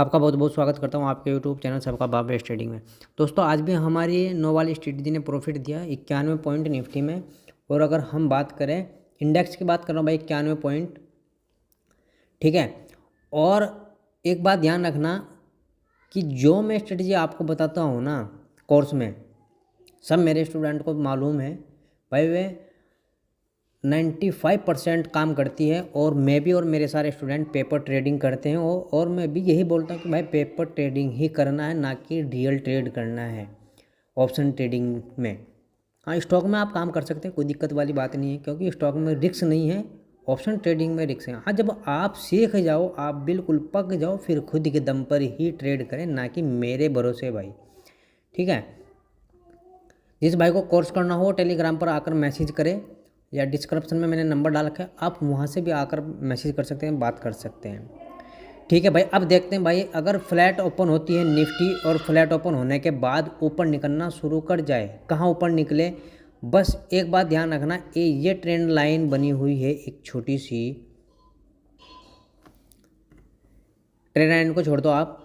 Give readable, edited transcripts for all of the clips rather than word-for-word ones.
आपका बहुत बहुत स्वागत करता हूं आपके यूट्यूब चैनल सबका बाप ट्रेडिंग में। दोस्तों आज भी हमारी नो वाली स्ट्रेटजी ने प्रॉफिट दिया 91 पॉइंट निफ्टी में। और अगर हम बात करें इंडेक्स की, बात कर रहा हूँ भाई 91 पॉइंट, ठीक है। और एक बात ध्यान रखना कि जो मैं स्ट्रेटजी आपको बताता हूँ ना कोर्स में, सब मेरे स्टूडेंट को मालूम है भाई, वे 95% काम करती है। और मैं भी और मेरे सारे स्टूडेंट पेपर ट्रेडिंग करते हैं और मैं भी यही बोलता हूँ कि भाई पेपर ट्रेडिंग ही करना है, ना कि रियल ट्रेड करना है ऑप्शन ट्रेडिंग में। हाँ, स्टॉक में आप काम कर सकते हैं, कोई दिक्कत वाली बात नहीं है, क्योंकि स्टॉक में रिस्क नहीं है, ऑप्शन ट्रेडिंग में रिस्क है। हाँ, जब आप सीख जाओ, आप बिल्कुल पक जाओ, फिर खुद के दम पर ही ट्रेड करें, ना कि मेरे भरोसे भाई, ठीक है। जिस भाई को कोर्स करना हो टेलीग्राम पर आकर मैसेज करें, या डिस्क्रिप्शन में मैंने नंबर डाल रखा है, आप वहाँ से भी आकर मैसेज कर सकते हैं, बात कर सकते हैं, ठीक है भाई। अब देखते हैं भाई, अगर फ्लैट ओपन होती है निफ्टी और फ्लैट ओपन होने के बाद ऊपर निकलना शुरू कर जाए, कहाँ ऊपर निकले, बस एक बात ध्यान रखना, ये ट्रेंड लाइन बनी हुई है, एक छोटी सी ट्रेंड लाइन को छोड़ दो आप,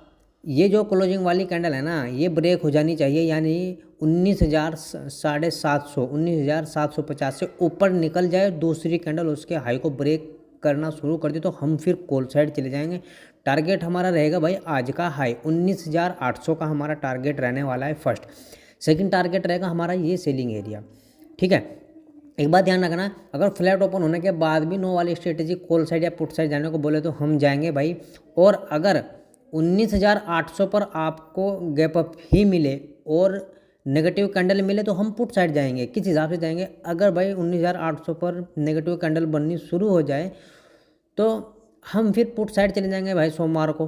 ये जो क्लोजिंग वाली कैंडल है ना, ये ब्रेक हो जानी चाहिए, यानी 19,750 19,750 से ऊपर निकल जाए, दूसरी कैंडल उसके हाई को ब्रेक करना शुरू कर दे, तो हम फिर कॉल साइड चले जाएंगे। टारगेट हमारा रहेगा भाई आज का हाई 19,800 का हमारा टारगेट रहने वाला है फर्स्ट। सेकंड टारगेट रहेगा हमारा ये सेलिंग एरिया, ठीक है। एक बात ध्यान रखना, अगर फ्लैट ओपन होने के बाद भी नो वाली स्ट्रेटेजी कॉल साइड या पुट साइड जाने को बोले तो हम जाएंगे भाई। और अगर 19,800 पर आपको गैप अप ही मिले और नेगेटिव कैंडल मिले तो हम पुट साइड जाएंगे। किस हिसाब से जाएंगे, अगर भाई 19,800 पर नेगेटिव कैंडल बननी शुरू हो जाए तो हम फिर पुट साइड चले जाएंगे भाई सोमवार को,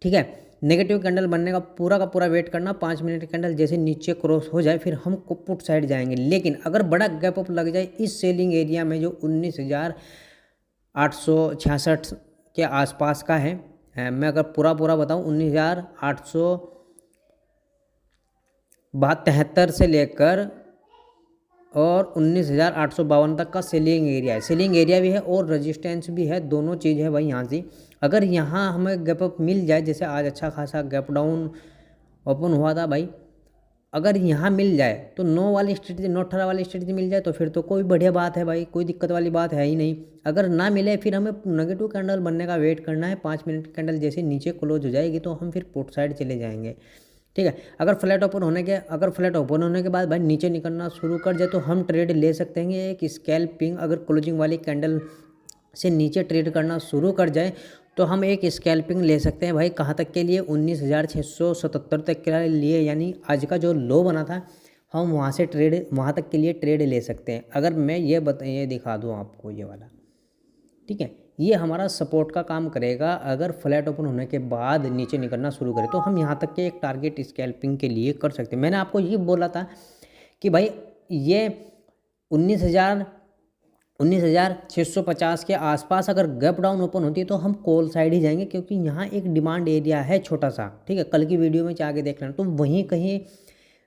ठीक है। नेगेटिव कैंडल बनने का पूरा वेट करना, 5 मिनट कैंडल जैसे नीचे क्रॉस हो जाए फिर हम पुट साइड जाएंगे। लेकिन अगर बड़ा गैप अप लग जाए इस सेलिंग एरिया में जो 19,866 के आसपास का है, मैं अगर पूरा बताऊं 19,873 से लेकर और 19,852 तक का सेलिंग एरिया है। सेलिंग एरिया भी है और रेजिस्टेंस भी है, दोनों चीज़ है भाई। यहाँ से अगर यहाँ हमें गैप अप मिल जाए, जैसे आज अच्छा खासा गैप डाउन ओपन हुआ था भाई, अगर यहाँ मिल जाए तो नो वाली स्ट्रेटजी, नो 18 वाली स्ट्रेटजी मिल जाए तो फिर तो कोई बढ़िया बात है भाई, कोई दिक्कत वाली बात है ही नहीं। अगर ना मिले फिर हमें नेगेटिव कैंडल बनने का वेट करना है, 5 मिनट कैंडल जैसे नीचे क्लोज हो जाएगी तो हम फिर पुट साइड चले जाएंगे, ठीक है। अगर फ्लैट ओपन होने के बाद भाई नीचे निकलना शुरू कर जाए तो हम ट्रेड ले सकते हैं एक स्कैल्पिंग। अगर क्लोजिंग वाली कैंडल से नीचे ट्रेड करना शुरू कर जाए तो हम एक स्कैल्पिंग ले सकते हैं भाई। कहाँ तक के लिए, 19,677 तक के लिए, यानी आज का जो लो बना था हम वहाँ तक के लिए ट्रेड ले सकते हैं। अगर मैं ये दिखा दूँ आपको ये वाला, ठीक है, ये हमारा सपोर्ट का काम करेगा। अगर फ्लैट ओपन होने के बाद नीचे निकलना शुरू करे तो हम यहाँ तक के एक टारगेट स्कैल्पिंग के लिए कर सकते हैं। मैंने आपको ये बोला था कि भाई ये 19,650 के आसपास अगर गैप डाउन ओपन होती है तो हम कॉल साइड ही जाएंगे, क्योंकि यहाँ एक डिमांड एरिया है छोटा सा, ठीक है। कल की वीडियो में आगे देख लेना, तो वहीं कहीं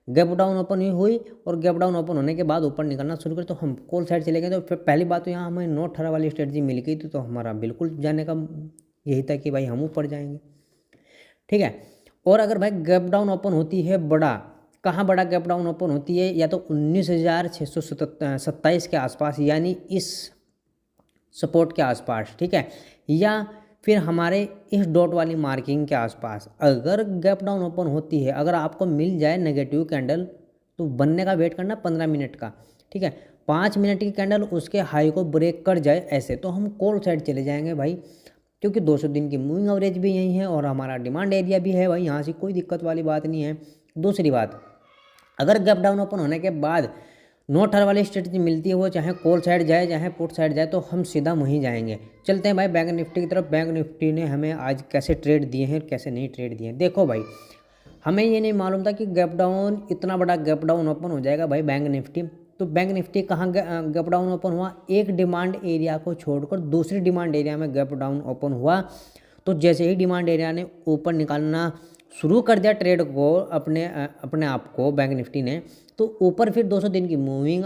गैप डाउन ओपन हुई और गैप डाउन ओपन होने के बाद ऊपर निकलना शुरू करें तो हम कॉल साइड चले गए। तो फिर पहली बात तो यहाँ हमें नो 18 वाली स्ट्रेटजी मिल गई थी, तो हमारा बिल्कुल जाने का यही था कि भाई हम ऊपर जाएंगे, ठीक है। और अगर भाई गैप डाउन ओपन होती है बड़ा, कहाँ बड़ा गैप डाउन ओपन होती है, या तो 19,627 के आसपास, यानी इस सपोर्ट के आसपास, ठीक है, या फिर हमारे इस डॉट वाली मार्किंग के आसपास अगर गैप डाउन ओपन होती है, अगर आपको मिल जाए नेगेटिव कैंडल तो बनने का वेट करना 15 मिनट का, ठीक है। 5 मिनट की कैंडल उसके हाई को ब्रेक कर जाए ऐसे तो हम कॉल साइड चले जाएंगे भाई, क्योंकि 200 दिन की मूविंग एवरेज भी यही है और हमारा डिमांड एरिया भी है भाई, यहाँ से कोई दिक्कत वाली बात नहीं है। दूसरी बात, अगर गैप डाउन ओपन होने के बाद नो 18 वाली स्ट्रेटजी मिलती है, वो चाहे कॉल साइड जाए चाहे पुट साइड जाए, तो हम सीधा वहीं जाएंगे। चलते हैं भाई बैंक निफ्टी की तरफ। बैंक निफ्टी ने हमें आज कैसे ट्रेड दिए हैं, कैसे नहीं ट्रेड दिए हैं, देखो भाई। हमें ये नहीं मालूम था कि गैप डाउन, इतना बड़ा गैप डाउन ओपन हो जाएगा भाई बैंक निफ्टी। तो बैंक निफ्टी कहाँ गैप डाउन ओपन हुआ, एक डिमांड एरिया को छोड़कर दूसरी डिमांड एरिया में गैप डाउन ओपन हुआ। तो जैसे ही डिमांड एरिया ने ऊपर निकालना शुरू कर दिया ट्रेड को अपने आप को बैंक निफ्टी ने, तो ऊपर फिर 200 दिन की मूविंग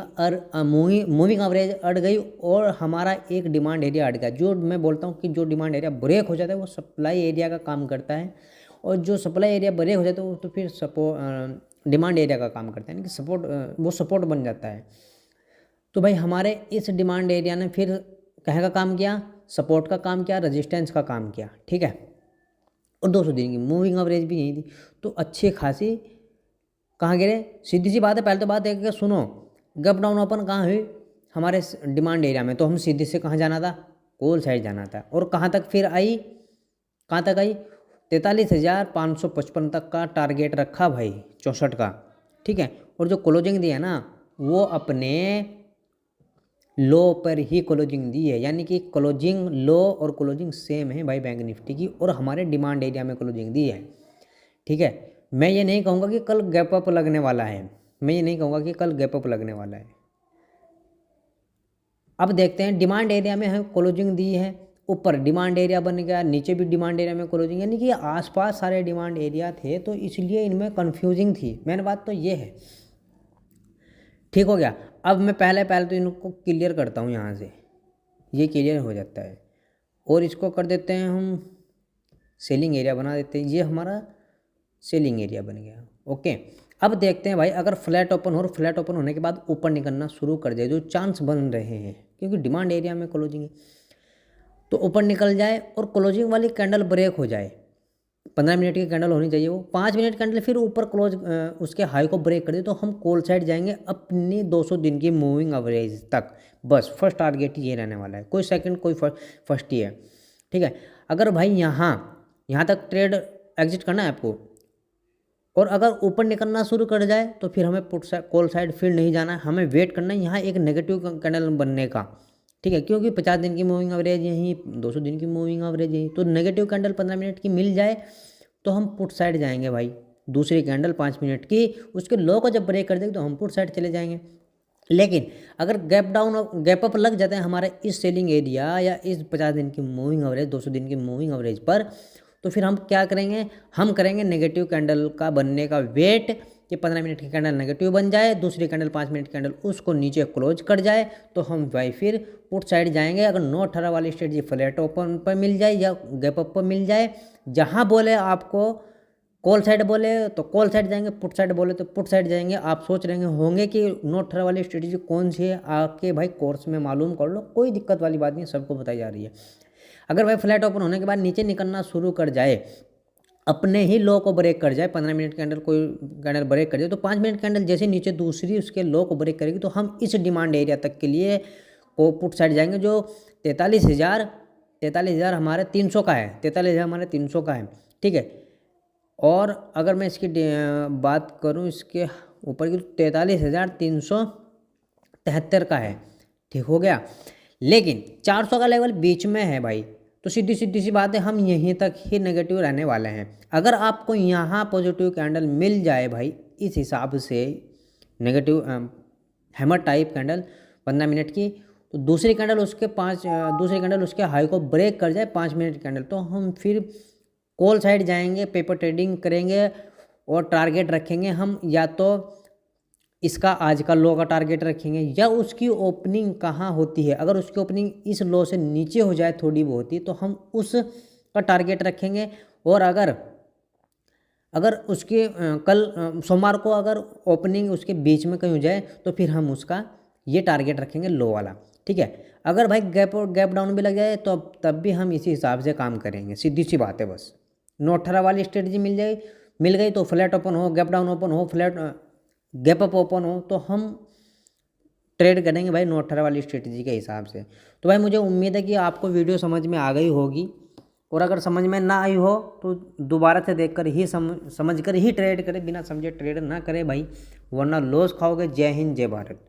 एवरेज अड़ गई और हमारा एक डिमांड एरिया अड़ गया। जो मैं बोलता हूँ कि जो डिमांड एरिया ब्रेक हो जाता है वो सप्लाई एरिया का काम करता है, और जो सप्लाई एरिया ब्रेक हो जाता है वो तो फिर डिमांड एरिया का काम करता है, यानी कि वो सपोर्ट बन जाता है। तो भाई हमारे इस डिमांड एरिया ने फिर कहाँ का काम किया, सपोर्ट का काम किया, रेजिस्टेंस का काम किया, ठीक है। और 200 दिन की मूविंग एवरेज भी यही थी, तो अच्छी खासी कहाँ गिरे। सीधी सी बात है, पहले तो बात है कि सुनो, गैप डाउन ओपन कहाँ हुई, हमारे डिमांड एरिया में, तो हम सीधे से कहाँ जाना था, कॉल साइड जाना था। और कहाँ तक फिर आई, कहाँ तक आई, 43,555 तक का टारगेट रखा भाई 64 का, ठीक है। और जो क्लोजिंग दिया ना वो अपने लो पर ही क्लोजिंग दी है, यानी कि क्लोजिंग लो और क्लोजिंग सेम है भाई बैंक निफ्टी की, और हमारे डिमांड एरिया में क्लोजिंग दी है, ठीक है। मैं ये नहीं कहूँगा कि कल गैप अप लगने वाला है, मैं ये नहीं कहूँगा कि कल गैप अप लगने वाला है। अब देखते हैं, डिमांड एरिया में हमें क्लोजिंग दी है, ऊपर डिमांड एरिया बन गया, नीचे भी डिमांड एरिया में क्लोजिंग, यानी कि आसपास सारे डिमांड एरिया थे, तो इसलिए इनमें कन्फ्यूजिंग थी। मेन बात तो ये है, ठीक हो गया। अब मैं पहले तो इनको क्लियर करता हूँ, यहाँ से ये क्लियर हो जाता है, और इसको कर देते हैं हम सेलिंग एरिया बना देते हैं, ये हमारा सेलिंग एरिया बन गया, ओके। अब देखते हैं भाई, अगर फ्लैट ओपन हो और फ्लैट ओपन होने के बाद ऊपर निकलना शुरू कर जाए, जो चांस बन रहे हैं क्योंकि डिमांड एरिया में क्लोजिंग है, तो ऊपर निकल जाए और क्लोजिंग वाली कैंडल ब्रेक हो जाए, 15 मिनट की कैंडल होनी चाहिए वो, 5 मिनट कैंडल फिर ऊपर क्लोज उसके हाई को ब्रेक कर दे, तो हम कॉल साइड जाएंगे अपनी 200 दिन की मूविंग एवरेज तक। बस फर्स्ट टारगेट ये रहने वाला है, कोई सेकंड कोई फर्स्ट ही है, ठीक है। अगर भाई यहाँ तक ट्रेड एग्जिट करना है आपको, और अगर ऊपर निकलना शुरू कर जाए तो फिर हमें कॉल साइड फिर नहीं जाना है, हमें वेट करना है यहाँ एक नेगेटिव कैंडल बनने का, ठीक है। क्योंकि 50 दिन की मूविंग एवरेज यहीं, 200 दिन की मूविंग एवरेज यहीं, तो नेगेटिव कैंडल 15 मिनट की मिल जाए तो हम पुट साइड जाएंगे भाई। दूसरी कैंडल 5 मिनट की, उसके लो को जब ब्रेक कर देगी तो हम पुट साइड चले जाएंगे। लेकिन अगर गैप अप लग जाते हैं हमारे इस सेलिंग एरिया या इस 50 दिन की मूविंग एवरेज, 200 दिन की मूविंग एवरेज पर, तो फिर हम क्या करेंगे, हम करेंगे नेगेटिव कैंडल का बनने का वेट, कि 15 मिनट की कैंडल नेगेटिव बन जाए, दूसरी कैंडल 5 मिनट कैंडल उसको नीचे क्लोज कर जाए, तो हम भाई फिर पुट साइड जाएंगे। अगर 9-18 वाली स्ट्रेटजी फ्लैट ओपन पर मिल जाए या गैप अप पर मिल जाए, जहां बोले आपको कॉल साइड बोले तो कॉल साइड जाएंगे, पुट साइड बोले तो पुट साइड जाएंगे। आप सोच रहे होंगे कि 9-18 वाली स्ट्रेटजी कौन सी है, आके भाई कोर्स में मालूम कर लो, कोई दिक्कत वाली बात नहीं, सबको बताई जा रही है। अगर भाई फ्लैट ओपन होने के बाद नीचे निकलना शुरू कर जाए, अपने ही लो को ब्रेक कर जाए, 15 मिनट कैंडल कोई कैंडल ब्रेक कर जाए, तो 5 मिनट कैंडल जैसे नीचे दूसरी उसके लो को ब्रेक करेगी, तो हम इस डिमांड एरिया तक के लिए को पुट साइड जाएंगे, जो 43,000 हमारे 300 का है, 43,000 हमारे 300 का है, ठीक है। और अगर मैं इसकी बात करूं इसके ऊपर की, तो 43,373 का है, ठीक हो गया। लेकिन 400 का लेवल बीच में है भाई, तो सीधी सी बात है, हम यहीं तक ही नेगेटिव रहने वाले हैं। अगर आपको यहाँ पॉजिटिव कैंडल मिल जाए भाई इस हिसाब से, negative hammer type candle 15 minute की, तो दूसरी कैंडल उसके हाई को ब्रेक कर जाए 5 मिनट कैंडल, तो हम फिर कॉल साइड जाएंगे, पेपर ट्रेडिंग करेंगे और टारगेट रखेंगे हम, या तो इसका आज का लो का टारगेट रखेंगे या उसकी ओपनिंग कहाँ होती है, अगर उसकी ओपनिंग इस लो से नीचे हो जाए थोड़ी बहुत ही, तो हम उस का टारगेट रखेंगे। और अगर उसके कल सोमवार को अगर ओपनिंग उसके बीच में कहीं हो जाए, तो फिर हम उसका ये टारगेट रखेंगे लो वाला, ठीक है। अगर भाई गैप डाउन भी लग जाए तो तब भी हम इसी हिसाब से काम करेंगे, सीधी सी बात है। बस 9-18 वाली स्ट्रेटजी मिल गई तो फ्लैट ओपन हो, गैप डाउन ओपन हो, गैप अप ओपन हो, तो हम ट्रेड करेंगे भाई 9-18 वाली स्ट्रेटजी के हिसाब से। तो भाई मुझे उम्मीद है कि आपको वीडियो समझ में आ गई होगी, और अगर समझ में ना आई हो तो दोबारा से देखकर ही समझ कर ही ट्रेड करें, बिना समझे ट्रेड ना करें भाई, वरना लॉस खाओगे। जय हिंद, जय भारत।